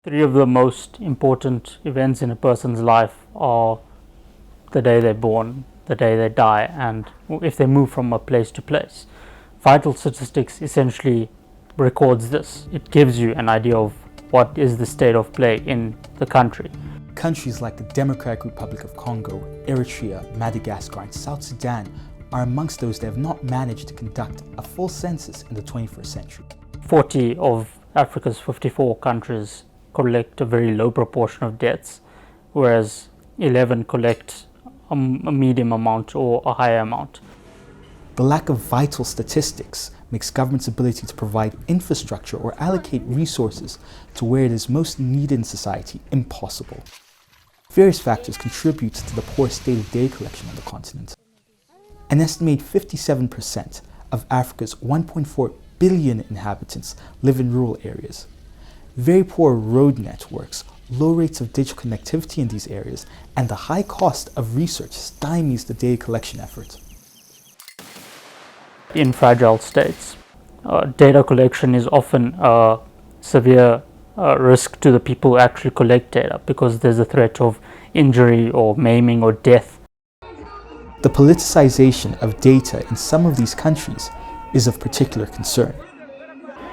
Three of the most important events in a person's life are the day they're born, the day they die, and if they move from a place to place. Vital statistics essentially records this. It gives you an idea of what is the state of play in the country. Countries like the Democratic Republic of Congo, Eritrea, Madagascar, and South Sudan are amongst those that have not managed to conduct a full census in the 21st century. 40 of Africa's 54 countries collect a very low proportion of deaths, whereas 11 collect a medium amount or a higher amount. The lack of vital statistics makes government's ability to provide infrastructure or allocate resources to where it is most needed in society impossible. Various factors contribute to the poor state of data collection on the continent. An estimated 57% of Africa's 1.4 billion inhabitants live in rural areas. Very poor road networks, low rates of digital connectivity in these areas, and the high cost of research stymies the data collection effort. In fragile states, data collection is often a severe risk to the people who actually collect data because there's a threat of injury or maiming or death. The politicization of data in some of these countries is of particular concern.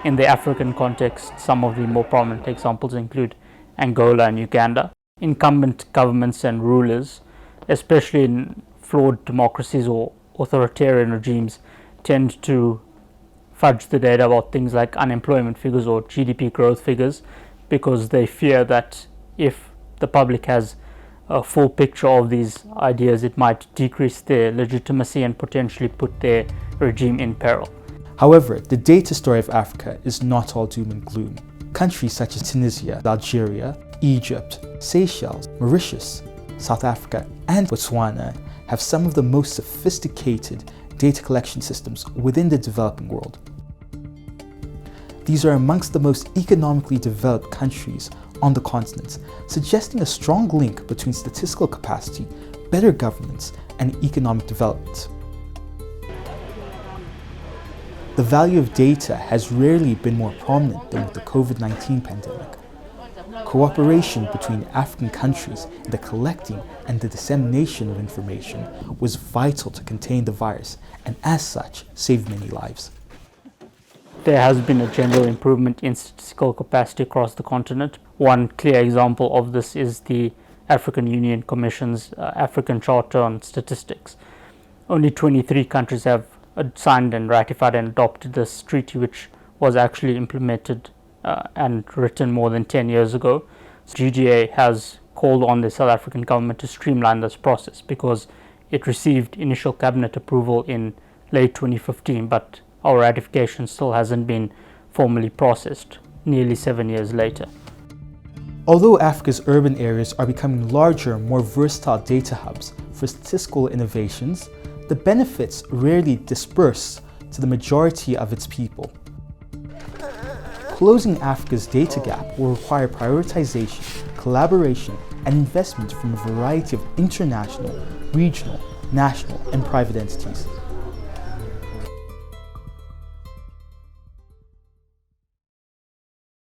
In the African context, some of the more prominent examples include Angola and Uganda. Incumbent governments and rulers, especially in flawed democracies or authoritarian regimes, tend to fudge the data about things like unemployment figures or GDP growth figures because they fear that if the public has a full picture of these ideas, it might decrease their legitimacy and potentially put their regime in peril. However, the data story of Africa is not all doom and gloom. Countries such as Tunisia, Algeria, Egypt, Seychelles, Mauritius, South Africa, and Botswana have some of the most sophisticated data collection systems within the developing world. These are amongst the most economically developed countries on the continent, suggesting a strong link between statistical capacity, better governance, and economic development. The value of data has rarely been more prominent than with the COVID-19 pandemic. Cooperation between African countries in the collecting and the dissemination of information was vital to contain the virus and as such saved many lives. There has been a general improvement in statistical capacity across the continent. One clear example of this is the African Union Commission's African Charter on Statistics. Only 23 countries have signed and ratified and adopted this treaty, which was actually implemented and written more than 10 years ago. GGA has called on the South African government to streamline this process because it received initial cabinet approval in late 2015, but our ratification still hasn't been formally processed nearly 7 years later. Although Africa's urban areas are becoming larger, more versatile data hubs for statistical innovations, the benefits rarely disperse to the majority of its people. Closing Africa's data gap will require prioritization, collaboration, and investment from a variety of international, regional, national, and private entities.